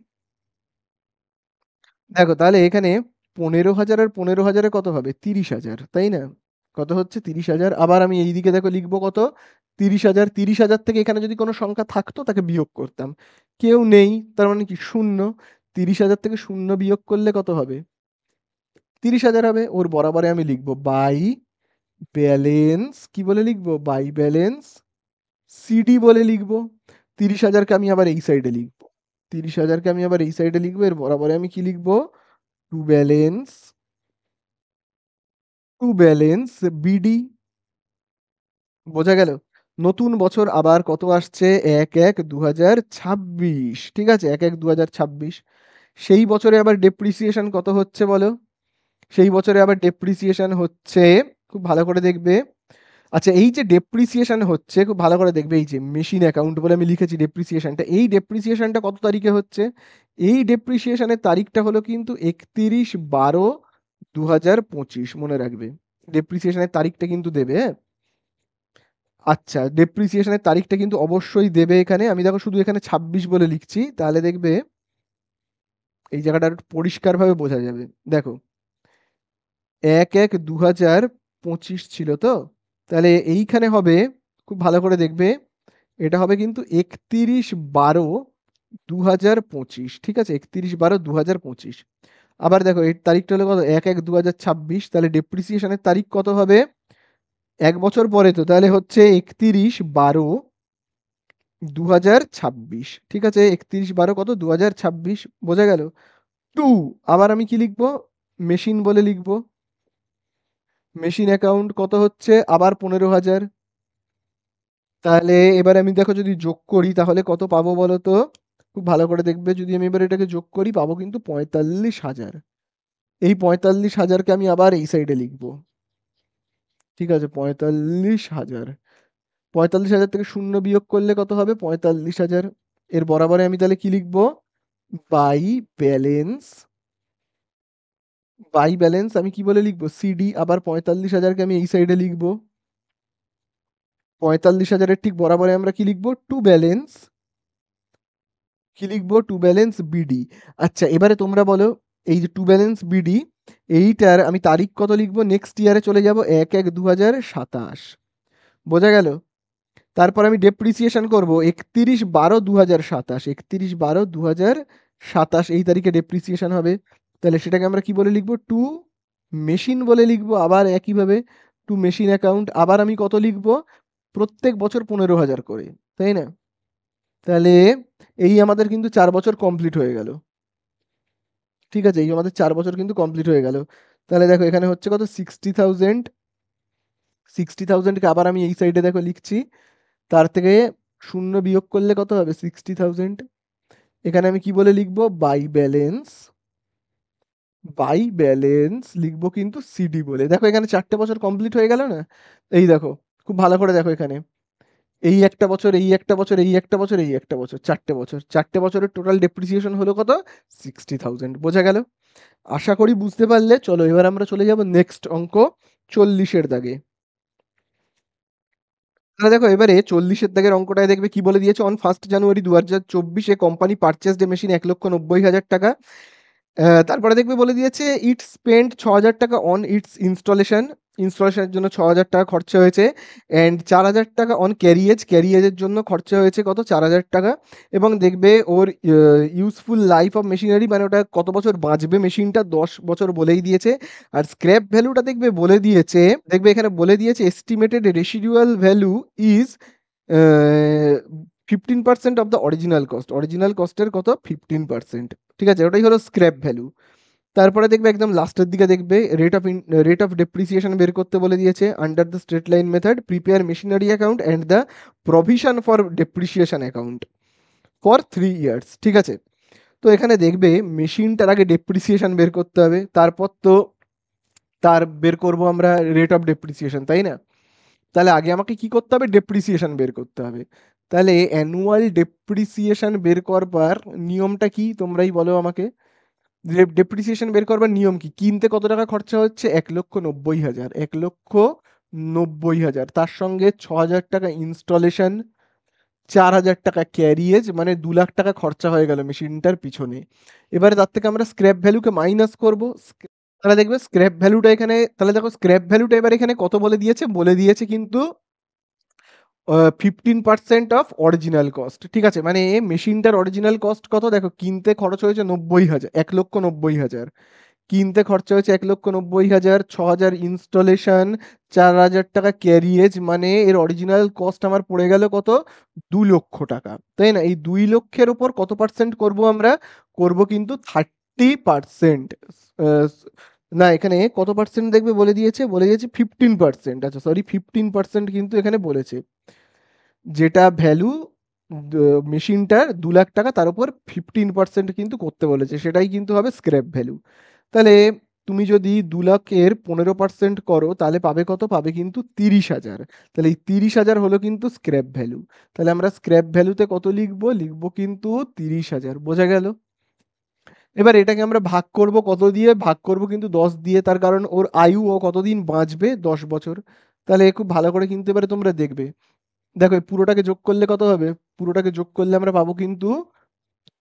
দেখো তাহলে এখানে 15,000 আর 15,000-এ কত হবে? 30,000, তাই না? কত হচ্ছে? 30,000। আবার আমি এইদিকে দেখো লিখবো কত? 30,000। 30,000 থেকে এখানে যদি কোনো সংখ্যা থাকতো তাকে বিয়োগ করতাম। কেউ নেই, তার মানে কি? শূন্য। 30,000 থেকে শূন্য বিয়োগ করলে কত হবে? 30,000 হবে। ওর বরাবরে আমি লিখবো বাই ব্যালেন্স, কি বলে লিখবো? বাই ব্যালেন্স সিডি বলে লিখবো। 30,000-কে আমি আবার এই সাইডে লিখবো। 30,000-কে আমি আবার এই সাইডে লিখবো। এর বরাবরে আমি কি লিখবো? To balance, to balance BD. বোঝা গেল? নতুন বছর আবার কত আসছে? 1/1/2026, ঠিক আছে? 1/1/2026। সেই বছরে আবার ডেপ্রিসিয়েশন কত হচ্ছে বলো? সেই বছরে আবার ডেপ্রিসিয়েশন হচ্ছে, খুব ভালো করে দেখবে। আচ্ছা, এই যে ডেপ্রিসিয়েশন হচ্ছে, খুব ভালো করে দেখবে, এই যে মেশিন অ্যাকাউন্ট বলে আমি লিখেছি ডেপ্রিসিয়েশনটা, এই ডেপ্রিসিয়েশনটা কত তারিখে হচ্ছে? এই ডেপ্রিসিয়েশনের তারিখটা হলো কিন্তু 31/12/2025, মনে রাখবে। ডেপ্রিসিয়েশনের তারিখটা কিন্তু দেবে, হ্যাঁ? আচ্ছা, ডেপ্রিসিয়েশনের তারিখটা কিন্তু অবশ্যই দেবে এখানে। আমি দেখো শুধু এখানে 26 বলে লিখছি, তাহলে দেখবে এই জায়গাটা একটু পরিষ্কারভাবে বোঝা যাবে। দেখো 1/1/2025 ছিল তো, তাহলে এইখানে হবে, খুব ভালো করে দেখবে, এটা হবে কিন্তু 31/12/2025, ঠিক আছে? 31/12/2025। আবার দেখো এর তারিখটা হলো কত? 1/1/2026, তাহলে ডেপ্রিসিয়েশনের তারিখ কত হবে? এক বছর পরে তো, তাহলে হচ্ছে 31/12/2026, ঠিক আছে? 31/12 কত? 2026। বোঝা গেল? টু, আবার আমি কি লিখবো? মেশিন বলে লিখবো। মেশিন অ্যাকাউন্ট কত হচ্ছে? আবার 15,000। তাহলে এবার আমি দেখো যদি যোগ করি তাহলে কত পাবো বলো তো? খুব ভালো করে দেখবে, যদি আমি এবার এটাকে যোগ করি পাবো কিন্তু 45,000। এই 45,000-কে আমি আবার এই সাইডে লিখবো, ঠিক আছে? 45,000। 45,000 থেকে শূন্য বিয়োগ করলে কত হবে? 45,000। এর বরাবরে আমি তাহলে কি লিখবো? বাই ব্যালেন্স, বাই ব্যালেন্স আমি কি বলে লিখবো? সিডি। আবার 45,000-কে আমি এই সাইডে লিখবো। 45,000-এর ঠিক বরাবরে আমরা কি লিখবো? টু ব্যালেন্স, কি লিখবো? To balance BD. আচ্ছা, এবারে তোমরা বলো, এই যে টু ব্যালেন্স বিডি, এইটার আমি তারিখ কত লিখবো? নেক্সট ইয়ারে চলে যাব, 1/1/2027। বোঝা গেল? তারপর আমি ডেপ্রিসিয়েশন করব 31/12/2027। 31/12/2027 এই তারিখে ডেপ্রিসিয়েশন হবে। তাহলে সেটাকে আমরা কি বলে লিখবো? টু মেশিন বলে লিখবো। আবার একইভাবে টু মেশিন অ্যাকাউন্ট, আবার আমি কত লিখবো? প্রত্যেক বছর 15,000 করে, তাই না? তাহলে এই আমাদের কিন্তু 4 বছর কমপ্লিট হয়ে গেল, ঠিক আছে? এই আমাদের 4 বছর কিন্তু কমপ্লিট হয়ে গেল। তাহলে দেখো এখানে হচ্ছে কত? 60,000। 60,000-কে আবার আমি এই সাইডে দেখো লিখছি, তার থেকে শূন্য বিয়োগ করলে কত হবে? 60,000। এখানে আমি কি বলে লিখবো? বাই ব্যালেন্স, বাই ব্যালেন্স লিখবো কিন্তু সিডি বলে। দেখো এখানে 4টে বছর কমপ্লিট হয়ে গেল না? এই দেখো, খুব ভালো করে দেখো এখানে, এই একটা বছর, এই একটা বছর, এই একটা বছর, এই একটা বছর, 4টে বছর, 4টে বছরের টোটাল ডেপ্রিসিয়েশন হলো কত? 60,000। বোঝা গেল? আশা করি বুঝতে পারলে। চলো এবার আমরা চলে যাব নেক্সট অঙ্ক, 40-এর দাগে। তাহলে দেখো এবারে 40-এর দাগের অঙ্কটায় দেখবে কি বলে দিয়েছে? On 1 January 2024 company purchased A machine 1,90,000 টাকা। তারপরে দেখবে বলে দিয়েছে ইট স্পেন্ড 6,000 টাকা অন ইটস ইনস্টলেশন, ইনস্টলেশনের জন্য 6,000 টাকা খরচা হয়েছে। অ্যান্ড 4,000 টাকা অন ক্যারিয়েজ, ক্যারিয়েজের জন্য খরচা হয়েছে কত? 4,000 টাকা। এবং দেখবে ওর ইউজফুল লাইফ অফ মেশিনারি, মানে ওটা কত বছর বাঁচবে মেশিনটা, 10 বছর বলেই দিয়েছে। আর স্ক্র্যাপ ভ্যালুটা দেখবে বলে দিয়েছে, দেখবে এখানে বলে দিয়েছে estimated residual value is 15% of the original cost. Original কস্টের কত? 15%, ঠিক আছে? ওটাই হলো স্ক্র্যাপ ভ্যালু। তারপরে দেখবে একদম লাস্টের দিকে দেখবে রেট অফ ডেপ্রিসিয়েশন বের করতে বলে দিয়েছে। Under the straight line method prepare machinery account and the provision for depreciation account. For 3 years, ঠিক আছে। তো এখানে দেখবে মেশিনটার আগে ডেপ্রিসিয়েশন বের করতে হবে, তারপর তো তার বের করব আমরা রেট অফ ডেপ্রিসিয়েশন, তাই না? তাহলে আগে আমাকে কি করতে হবে, ডেপ্রিসিয়েশন বের করতে হবে। তাহলে অ্যানুয়াল ডেপ্রিসিয়েশন বের করবার নিয়মটা কি তোমরাই বলো আমাকে। ডেপ্রিসিয়েশন বের করবার নিয়ম কি, কিনতে কত টাকা খরচা হচ্ছে, 1,90,000, 1,90,000, তার সঙ্গে 6,000 টাকা ইনস্টলেশন, 4,000 টাকা ক্যারিয়েজ, মানে 2 লাখ টাকা খরচা হয়ে গেল মেশিনটার পিছনে। এবারে তার থেকে আমরা স্ক্র্যাপ ভ্যালুকে মাইনাস করব। তাহলে দেখবে স্ক্র্যাপ ভ্যালুটা এখানে, তাহলে দেখো স্ক্র্যাপ ভ্যালুটা এবার এখানে কত বলে দিয়েছে কিন্তু 15% অফ অরিজিনাল কস্ট, ঠিক আছে। মানে মেশিনটার অরিজিনাল কস্ট কত, দেখো কিনতে খরচ হয়েছে 90,000, 1,90,000 কিনতে খরচা হয়েছে, 1,90,000, 6,000 ইনস্টলেশন, 4,000 টাকা ক্যারিয়েজ, মানে এর অরিজিনাল কস্ট আমার পড়ে গেল কত, 2 লক্ষ টাকা, তাই না? এই 2 লক্ষের উপর কত পার্সেন্ট করব আমরা, করব কিন্তু 30%। না, এখানে কত পার্সেন্ট দেখবে বলে দিয়েছে 15%, আচ্ছা সরি 15% কিন্তু এখানে বলেছে, যেটা ভ্যালু মেশিনটার 2 লাখ টাকা, তার উপর 15% কিন্তু করতে বলেছে, সেটাই কিন্তু হবে স্ক্র্যাপ ভ্যালু। তাহলে তুমি যদি 2 লাখের 15% করো তাহলে পাবে কত, পাবে কিন্তু 30,000। তাহলে এই 30,000 হলো কিন্তু স্ক্র্যাপ ভ্যালু। তাহলে আমরা স্ক্র্যাপ ভ্যালুতে কত লিখবো, লিখবো কিন্তু 30,000, বোঝা গেল? এবার এটাকে আমরা ভাগ করব কত দিয়ে, ভাগ করব কিন্তু 10 দিয়ে, তার কারণ ওর আয়ু ও কতদিন বাঁচবে, 10 বছর। তাহলে খুব ভালো করে কিন্তু এবারে তোমরা দেখবে, দেখো এই পুরোটাকে যোগ করলে কত হবে, পুরোটাকে যোগ করলে আমরা পাবো কিন্তু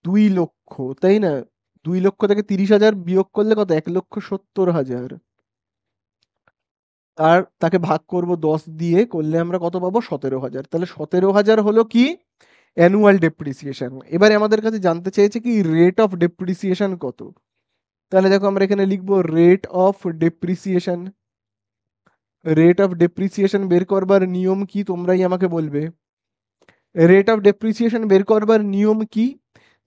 2 লক্ষ, তাই না? 2 লক্ষ থেকে 30,000 বিয়োগ করলে কত, 1,70,000। আর তাকে ভাগ করব 10 দিয়ে, করলে আমরা কত পাবো, 17,000। তাহলে 17,000 হলো কি, অ্যানুয়াল ডেপ্রিসিয়েশন। এবারে আমাদের কাছে জানতে চেয়েছে কি রেট অফ ডেপ্রিসিয়েশন কত। তাহলে দেখো আমরা এখানে লিখবো rate of depreciation. Rate of depreciation বের করবার নিয়ম কি তোমরাই আমাকে বলবে। রেট অফ ডেপ্রিসিয়েশন বের করবার নিয়ম কি,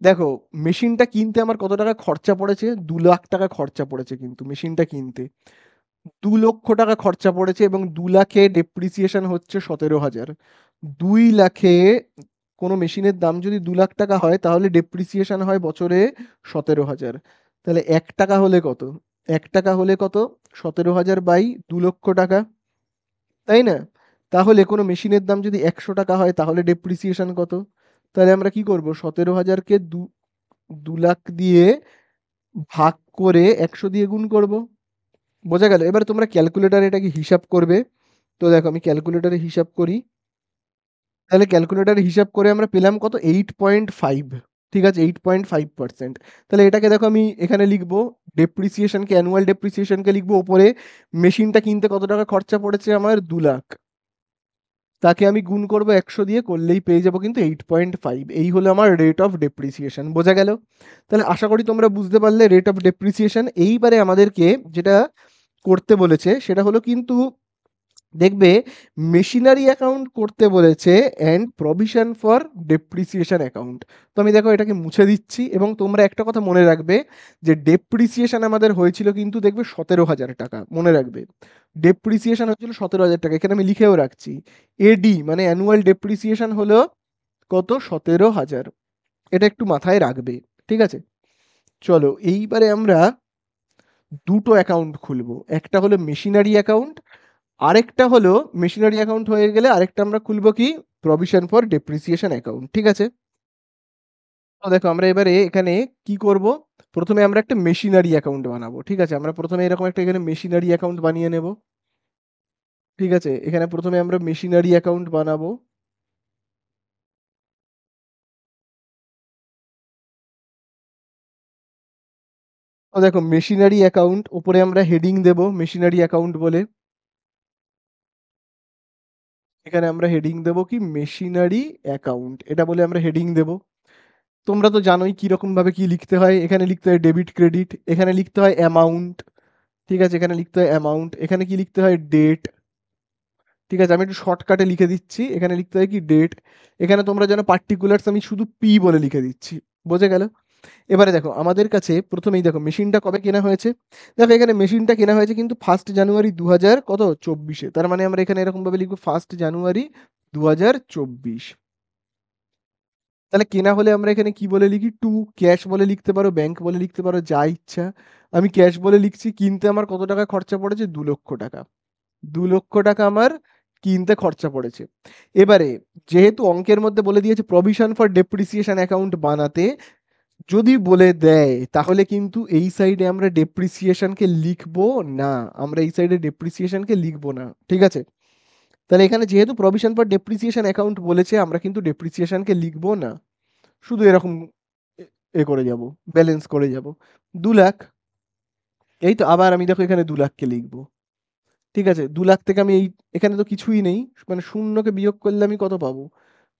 দেখো মেশিনটা কিনতে আমার কত টাকা খরচা পড়েছে, 2 লাখ টাকা খরচা পড়েছে কিন্তু মেশিনটা কিনতে, 2 লক্ষ টাকা খরচা পড়েছে, এবং 2 লাখে ডেপ্রিসিয়েশন হচ্ছে 17,000। 2 লাখে কোনো মেশিনের দাম যদি 2 লাখ টাকা হয় তাহলে ডেপ্রিসিয়েশন হয় বছরে 17,000। তাহলে 1 টাকা হলে কত, 1 টাকা হলে কত, 17,000 বাই 2 লক্ষ টাকা, তাই না? তাহলে কোনো মেশিনের দাম যদি 100 টাকা হয় তাহলে ডেপ্রিসিয়েশন কত, তাহলে আমরা কি করব, 17,000কে 2 লাখ দিয়ে ভাগ করে 100 দিয়ে গুণ করব, বোঝা গেল? এবার তোমরা ক্যালকুলেটারে এটাকে হিসাব করবে। তো দেখো আমি ক্যালকুলেটারে হিসাব করি, তাহলে ক্যালকুলেটারে হিসাব করে আমরা পেলাম কত, 8.5, ঠিক আছে, 8.5%। তাহলে এটাকে দেখো আমি এখানে লিখবো, ডেপ্রিসিয়েশনকে, অ্যানুয়াল ডেপ্রিসিয়েশনকে লিখবো ওপরে, মেশিনটা কিনতে কত টাকা খরচা পড়েছে আমার, 2 লাখ, তাকে আমি গুণ করবো 100 দিয়ে, করলেই পেয়ে যাবো কিন্তু 8.5। এই হলো আমার রেট অফ ডেপ্রিসিয়েশন, বোঝা গেল? তাহলে আশা করি তোমরা বুঝতে পারলে রেট অফ ডেপ্রিসিয়েশন। এইবারে আমাদেরকে যেটা করতে বলেছে সেটা হলো কিন্তু, দেখবে মেশিনারি অ্যাকাউন্ট করতে বলেছে and provision for depreciation account. তো আমি দেখো এটাকে মুছে দিচ্ছি, এবং তোমরা একটা কথা মনে রাখবে, যে ডেপ্রিসিয়েশন আমাদের হয়েছিল কিন্তু দেখবে 17,000 টাকা, মনে রাখবে ডেপ্রিসিয়েশন হয়েছিল 17,000 টাকা, এখানে আমি লিখেও রাখছি। এডি মানে অ্যানুয়াল ডেপ্রিসিয়েশন হলো কত, 17,000, এটা একটু মাথায় রাখবে, ঠিক আছে। চলো এইবারে আমরা দুটো অ্যাকাউন্ট খুলবো, একটা হলো মেশিনারি অ্যাকাউন্ট, আরেকটা হলো মেশিনারি অ্যাকাউন্ট হয়ে গেলে আরেকটা আমরা খুলবো কি, প্রভিশন ফর ডেপ্রিসিয়েশন অ্যাকাউন্ট, ঠিক আছে। তো দেখো আমরা এবারে এখানে কি করব, প্রথমে আমরা একটা মেশিনারি অ্যাকাউন্ট বানাবো, ঠিক আছে। আমরা প্রথমে এরকম একটা এখানে মেশিনারি অ্যাকাউন্ট বানিয়ে নেব, ঠিক আছে। এখানে প্রথমে আমরা মেশিনারি অ্যাকাউন্ট বানাবো। তো দেখো মেশিনারি অ্যাকাউন্ট, উপরে আমরা হেডিং দেব মেশিনারি অ্যাকাউন্ট বলে, এখানে আমরা হেডিং দেব কি, মেশিনারি অ্যাকাউন্ট, এটা বলে আমরা হেডিং দেব। তোমরা তো জানোই কিরকম ভাবে কি লিখতে হয়, এখানে লিখতে হয় ডেবিট ক্রেডিট, এখানে লিখতে হয় অ্যামাউন্ট, ঠিক আছে, এখানে লিখতে হয় অ্যামাউন্ট, এখানে কি লিখতে হয় ডেট, ঠিক আছে। আমি একটু শর্টকাটে লিখে দিচ্ছি, এখানে লিখতে হয় কি ডেট, এখানে তোমরা যেন পার্টিকুলার্স আমি শুধু পি বলে লিখে দিচ্ছি, বোঝা গেল? এবারে দেখো আমাদের কাছে প্রথমেই দেখো মেশিনটা কবে কেনা হয়েছে, দেখো এখানে মেশিনটা কেনা হয়েছে কিন্তু 1 জানুয়ারি 2000 কত 24-এ, তার মানে আমরা এখানে এরকম ভাবে লিখবো 1 জানুয়ারি 2024, তাহলে কেনা হলে আমরা এখানে কি বলে লিখি, টু। ক্যাশ বলে লিখতে পারো, ব্যাংক বলে লিখতে পারো, যা ইচ্ছা। আমি ক্যাশ বলে লিখছি। কিনতে আমার কত টাকা খরচা পড়েছে, 2 লক্ষ টাকা। 2 লক্ষ টাকা আমার কিনতে খরচা পড়েছে। এবারে যেহেতু অঙ্কের মধ্যে বলে দিয়েছে প্রভিশন ফর ডেপ্রিসিয়েশন অ্যাকাউন্ট বানাতে, যদি বলে দেয় তাহলে কিন্তু এই সাইডে আমরা ডেপ্রিসিয়েশনকে লিখবো না। আমরা এই সাইডে ডেপ্রিসিয়েশনকে লিখবো না, ঠিক আছে? তাহলে এখানে যেহেতু প্রভিশন ফর ডেপ্রিসিয়েশন অ্যাকাউন্ট বলেছে, আমরা কিন্তু ডেপ্রিসিয়েশনকে লিখবো না। শুধু এরকম এ এ করে যাব, ব্যালেন্স করে যাব। 2 লাখ। এই তো আবার আমি দেখো এখানে 2 লাখকে লিখবো। ঠিক আছে, 2 লাখ থেকে আমি এখানে তো কিছুই নেই, মানে শূন্যকে বিয়োগ করলে আমি কত পাবো?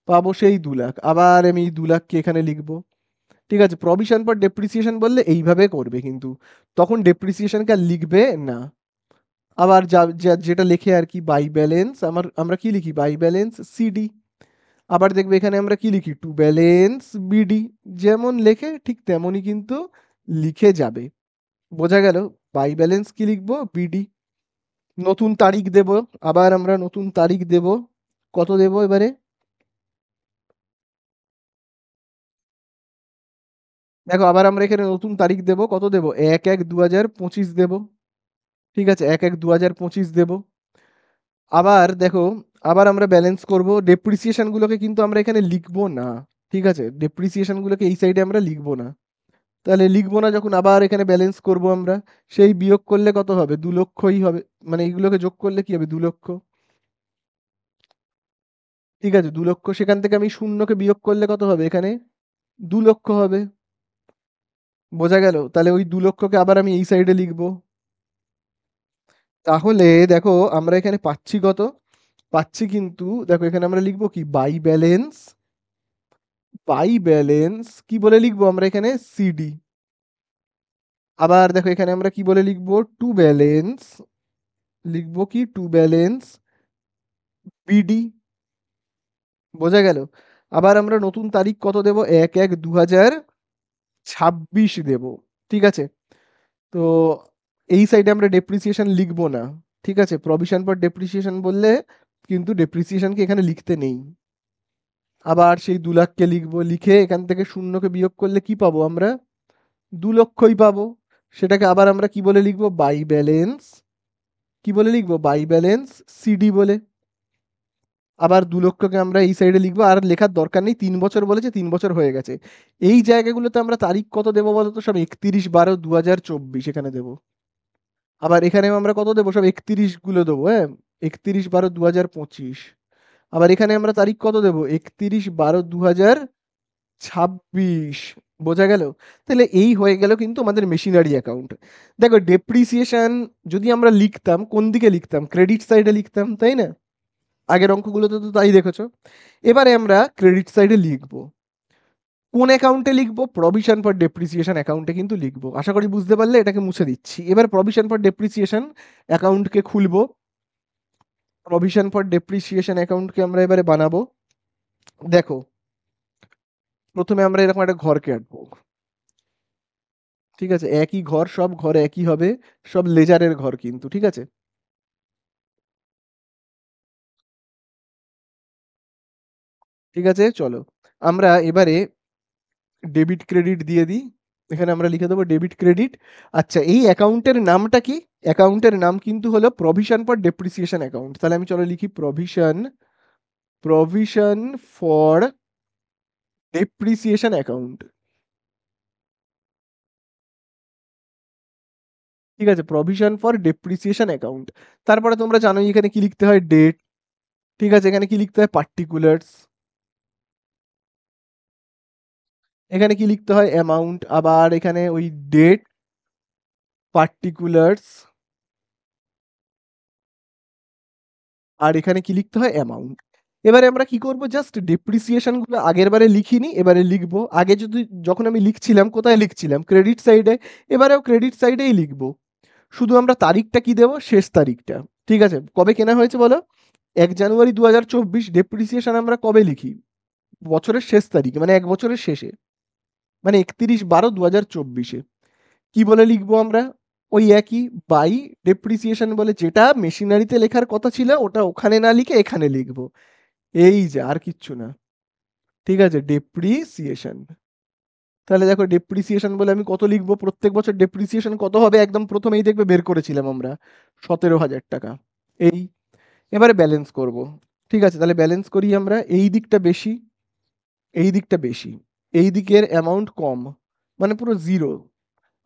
পাবো সেই 2 লাখ। আবার আমি এই 2 লাখকে এখানে লিখবো। ঠিক আছে, প্রভিশন ফর ডেপ্রিসিয়েশন বললে এইভাবে করবে, কিন্তু তখন ডেপ্রিসিয়েশনকে আর লিখবে না। আবার যেটা লেখে আর কি, বাই ব্যালেন্স, আমরা কি লিখি, বাই ব্যালেন্স সিডি। আবার দেখবে এখানে আমরা কি লিখি, টু ব্যালেন্স বিডি। যেমন লেখে ঠিক তেমনই কিন্তু লিখে যাবে। বোঝা গেল? বাই ব্যালেন্স কি লিখবো, বিডি। নতুন তারিখ দেব। আবার আমরা নতুন তারিখ দেব। কত দেব এবারে? দেখো আবার আমরা এখানে নতুন তারিখ দেব। কত দেব? 1/1/2025 দেব। ঠিক আছে, 1/1/2025 দেব। আবার দেখো, আবার আমরা ব্যালেন্স করব। ডেপ্রিসিয়েশন গুলোকে কিন্তু আমরা এখানে লিখবো না। ঠিক আছে, ডেপ্রিসিয়েশন গুলোকে এই সাইডে আমরা লিখবো না। তাহলে লিখবো না যখন, আবার এখানে ব্যালেন্স করব আমরা। সেই বিয়োগ করলে কত হবে, 2 লক্ষই হবে। মানে এইগুলোকে যোগ করলে কি হবে, 2 লক্ষ। ঠিক আছে, 2 লক্ষ। সেখান থেকে আমি শূন্যকে বিয়োগ করলে কত হবে এখানে, 2 লক্ষ হবে। বোঝা গেল? তাহলে ওই 2 লক্ষকে আবার আমি এই সাইডে লিখবো। তাহলে দেখো আমরা এখানে পাচ্ছি কত, পাচ্ছি কিন্তু দেখো এখানে আমরা লিখবো কি, বাই ব্যালেন্স। বাই ব্যালেন্স কি বলে লিখবো আমরা এখানে, সিডি। আবার দেখো এখানে আমরা কি বলে লিখবো, টু ব্যালেন্স। লিখবো কি, টু ব্যালেন্স বিডি। বোঝা গেল? আবার আমরা নতুন তারিখ কত দেব, 1/1/2026 দেব। ঠিক আছে, তো এই সাইডে আমরা ডেপ্রিসিয়েশন লিখবো না। ঠিক আছে, প্রভিশন ফর ডেপ্রিসিয়েশন বললে কিন্তু ডেপ্রিসিয়েশনকে এখানে লিখতে নেই। আবার সেই 2 লাখকে লিখবো। লিখে এখান থেকে শূন্যকে বিয়োগ করলে কি পাবো আমরা, 2 লক্ষই পাবো। সেটাকে আবার আমরা কি বলে লিখবো, বাই ব্যালেন্স। কি বলে লিখবো, বাই ব্যালেন্স সিডি বলে। আবার 2 লক্ষকে আমরা এই সাইডে লিখবো। আর লেখার দরকার নেই, 3 বছর বলেছে, 3 বছর হয়ে গেছে। এই জায়গাগুলোতে আমরা তারিখ কত দেবো বলতো, সব 31/12/2024 এখানে দেবো। আবার এখানেও আমরা কত দেবো, সব 31 গুলো দেবো, হ্যাঁ। 31/12/2025। আবার এখানে আমরা তারিখ কত দেবো, 31/12/2026। বোঝা গেল? তাহলে এই হয়ে গেল কিন্তু আমাদের মেশিনারি অ্যাকাউন্ট। দেখো ডেপ্রিসিয়েশন যদি আমরা লিখতাম, কোন দিকে লিখতাম, ক্রেডিট সাইডে লিখতাম, তাই না? আগের অঙ্কগুলোতে তো তাই দেখেছো। এবারে আমরা ক্রেডিট সাইডে লিখবো। কোন অ্যাকাউন্টে লিখবো, প্রভিশন ফর ডেপ্রিসিয়েশন অ্যাকাউন্টে কিন্তু লিখবো। আশা করি বুঝতে পারলে, এটাকে মুছে দিচ্ছি। এবার প্রভিশন ফর ডেপ্রিসিয়েশন অ্যাকাউন্টকে খুলবো। প্রভিশন ফর ডেপ্রিসিয়েশন অ্যাকাউন্টকে আমরা এবারে বানাবো। দেখো প্রথমে আমরা এরকম একটা ঘরকে আঁকবো। ঠিক আছে, একই ঘর, সব ঘর একই হবে। সব লেজারের ঘর কিন্তু, ঠিক আছে। ঠিক আছে, চলো আমরা এবারে ডেবিট ক্রেডিট দিয়ে দিই। এখানে আমরা লিখে দেবো ডেবিট ক্রেডিট। আচ্ছা, এই অ্যাকাউন্টের নামটা কি? অ্যাকাউন্টের নাম কিন্তু হলো প্রভিশন ফর ডেপ্রিসিয়েশন অ্যাকাউন্ট। তাহলে আমি চলো লিখি provision, provision for depreciation account. ঠিক আছে, প্রভিশন ফর ডেপ্রিসিয়েশন অ্যাকাউন্ট। তারপরে তোমরা জানোই এখানে কি লিখতে হয়, ডেট। ঠিক আছে, এখানে কি লিখতে হয়, পার্টিকুলার্স। এখানে কি লিখতে হয়, অ্যামাউন্ট। আবার এখানে ওই ডেট, পার্টিকুলার্স। আর এখানে কি লিখতে হয়, অ্যামাউন্ট। এবারে আমরা কি করব, জাস্ট ডেপ্রিসিয়েশন গুলো আগের বারে লিখিনি, এবারে লিখবো। আগে যদি, যখন আমি লিখছিলাম কোথায় লিখছিলাম, ক্রেডিট সাইডে। এবারেও ক্রেডিট সাইডেই লিখবো। শুধু আমরা তারিখটা কি দেবো, শেষ তারিখটা। ঠিক আছে, কবে কেনা হয়েছে বলো, 1 জানুয়ারি 2024। ডেপ্রিসিয়েশন আমরা কবে লিখি, বছরের শেষ তারিখে, মানে 1 বছরের শেষে, মানে 31/12/2024। কি বলে লিখবো আমরা, ওই একই, বাই ডেপ্রিসিয়েশন বলে, যেটা মেশিনারিতে লেখার কথা ছিল ওটা ওখানে না লিখে এখানে লিখবো। এই যে, আর কিচ্ছু না। ঠিক আছে, ডেপ্রিসিয়েশন। তাহলে দেখো ডেপ্রিসিয়েশন বলে আমি কত লিখবো, প্রত্যেক বছর ডেপ্রিসিয়েশন কত হবে, একদম প্রথমেই দেখবে বের করেছিলাম আমরা 17,000 টাকা। এই এবারে ব্যালেন্স করব। ঠিক আছে, তাহলে ব্যালেন্স করি আমরা, এই দিকটা বেশি, এই দিকটা বেশি, এই দিকের অ্যামাউন্ট কম, মানে পুরো জিরো,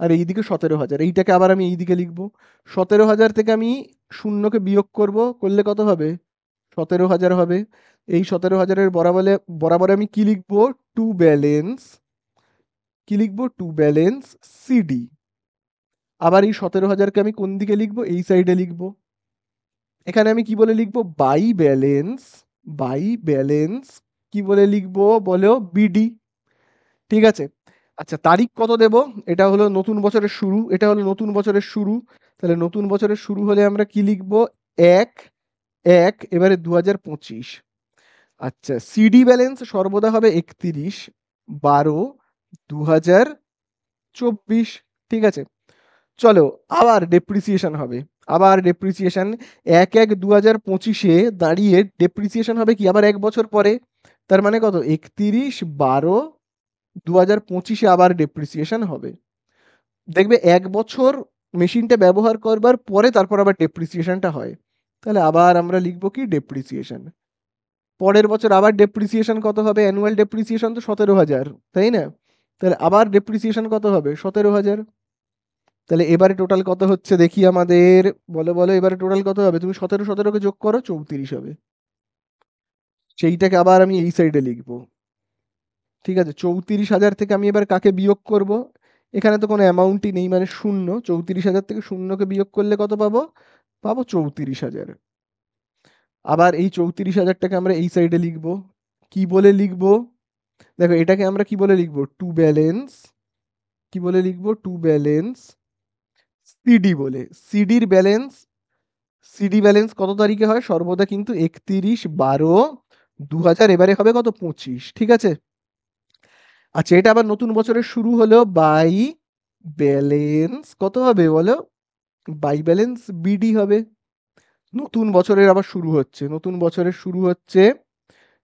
আর এইদিকে 17,000, এইটাকে আবার আমি এই দিকে লিখবো। 17,000 থেকে আমি শূন্যকে বিয়োগ করব, করলে কত হবে, 17,000 হবে। এই 17,000-এর বরাবরে বরাবরে আমি কি লিখবো, টু ব্যালেন্স, কি লিখবো, টু ব্যালেন্স সিডি। আবার এই 17,000-কে আমি কোন দিকে লিখবো, এই সাইডে লিখবো। এখানে আমি কি বলে লিখবো, বাই ব্যালেন্স, বাই ব্যালেন্স কি বলে লিখবো বলো, বিডি। ঠিক আছে। আচ্ছা, তারিখ কত দেব, এটা হলো নতুন বছরের শুরু, এটা হলো নতুন বছরের শুরু, তাহলে নতুন বছরের শুরু হলে আমরা কি লিখবো, 1/1 এবারে 2025। আচ্ছা, সিডি ব্যালেন্স সর্বদা হবে 31/12/2024। ঠিক আছে। চলো, আবার ডেপ্রিসিয়েশন হবে, আবার ডেপ্রিসিয়েশন 1/1/2025-এ দাঁড়িয়ে ডেপ্রিসিয়েশন হবে কি, আবার 1 বছর পরে, তার মানে কত, 31/12/2025-এ আবার ডেপ্রিসিয়েশন হবে। দেখবে 1 বছর মেশিনটা ব্যবহার করবার পরে তারপর আবার ডেপ্রিসিয়েশনটা হয়। তাহলে আবার আমরা লিখবো কি, ডেপ্রিসিয়েশন। পরের বছর আবার ডেপ্রিসিয়েশন কত হবে, অ্যানুয়াল ডেপ্রিসিয়েশন তো 17,000, তাই না? তাহলে আবার ডেপ্রিসিয়েশন কত হবে, 17,000। তাহলে এবারে টোটাল কত হচ্ছে দেখি আমাদের, বলো বলো এবারে টোটাল কত হবে, তুমি 17 17কে যোগ করো, 34 হবে। সেইটাকে আবার আমি এই সাইডে লিখবো। ঠিক আছে, 34,000 থেকে আমি এবার কাকে বিয়োগ করব, এখানে তো কোনো অ্যামাউন্টই নেই, মানে শূন্য, 34,000 থেকে শূন্যকে বিয়োগ করলে কত পাবো, পাবো 34,000। আবার এই 34,000টাকে আমরা এই সাইডে লিখবো, কি বলে লিখবো, দেখো এটাকে আমরা কি বলে লিখবো, টু ব্যালেন্স, কি বলে লিখবো, টু ব্যালেন্স সিডি বলে। সিডির ব্যালেন্স, সিডি ব্যালেন্স কত তারিখে হয়, সর্বদা কিন্তু 31/12/2000, এবারে হবে কত, 25। ঠিক আছে। আচ্ছা, এটা আবার নতুন বছরের শুরু হলো, বাই ব্যালেন্স কত হবে বলো, বাই ব্যালেন্স বিডি হবে। নতুন বছরের আবার শুরু হচ্ছে, নতুন বছরের শুরু হচ্ছে।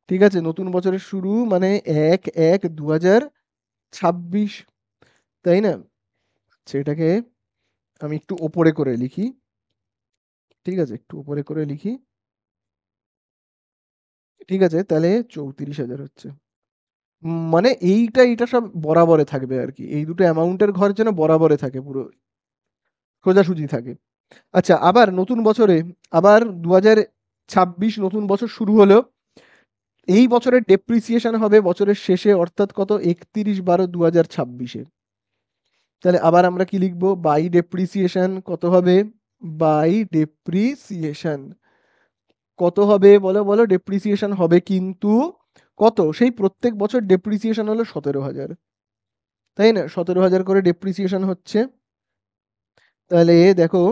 ঠিক আছে, নতুন বছরের শুরু মানে 1/1/2026, তাই না? সেটাকে আমি একটু ওপরে করে লিখি। ঠিক আছে, একটু ওপরে করে লিখি। ঠিক আছে, তাহলে 34,000 হচ্ছে। মানে এইটা এটা সব বরাবরে থাকবে আর কি, এই দুটো অ্যামাউন্টের ঘর যেন বরাবরে থাকে, পুরো সোজাসুজি থাকে। আচ্ছা, আবার নতুন বছরে, আবার 2026 নতুন বছর শুরু হলো, এই বছরের ডেপ্রিসিয়েশন হবে বছরের শেষে, অর্থাৎ কত, 31/12/2026-এ। তাহলে আবার আমরা কি লিখবো, বাই ডেপ্রিসিয়েশন কত হবে, বাই ডেপ্রিসিয়েশন কত হবে বলো বলো, ডেপ্রিসিয়েশন হবে কিন্তু কত, সেই প্রত্যেক বছর ডেপ্রিসিয়েশন হলো 17,000, তাই না, 17,000 করে ডেপ্রিসিয়েশন হচ্ছে। তাহলে দেখো,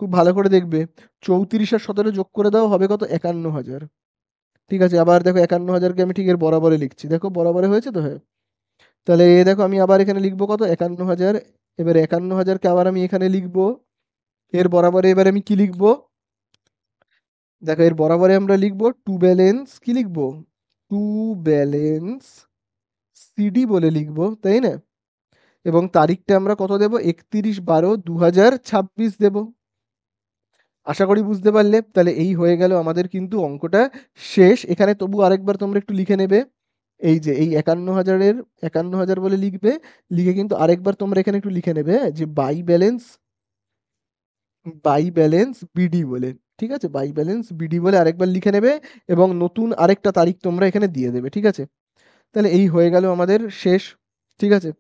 খুব ভালো করে দেখবে, 34 আর 17 যোগ করে দাও, হবে কত, 51,000। ঠিক আছে, আবার দেখো 51,000-কে আমি ঠিক এর বরাবরে লিখছি, দেখো বরাবরে হয়েছে তো, হ্যাঁ। তাহলে দেখো আমি আবার এখানে লিখবো কত, 51,000। এবার 51,000-কে আবার আমি এখানে লিখবো, এর বরাবরে এবার আমি কি লিখবো, দেখো এর বরাবরে আমরা লিখবো টু ব্যালেন্স, কি লিখবো, টু ব্যালেন্স সিডি বলে লিখবো, তাই না? এবং তারিখটা আমরা কত দেবো, 31/12/2026 দেবো। আশা করি বুঝতে পারলে। তাহলে এই হয়ে গেল আমাদের কিন্তু অঙ্কটা শেষ। এখানে তবু আরেকবার তোমরা একটু লিখে নেবে, এই যে এই 51,000-এর 51,000 বলে লিখবে, লিখে কিন্তু আরেকবার তোমরা এখানে একটু লিখে নেবে, হ্যাঁ, যে by balance, by balance BD বলে। ঠিক আছে, বাই ব্যালেন্স বিডি বলে আরেকবার লিখে নেবে, এবং নতুন আরেকটা তারিখ তোমরা এখানে দিয়ে দেবে। ঠিক আছে, তাহলে এই হয়ে গেল আমাদের শেষ। ঠিক আছে।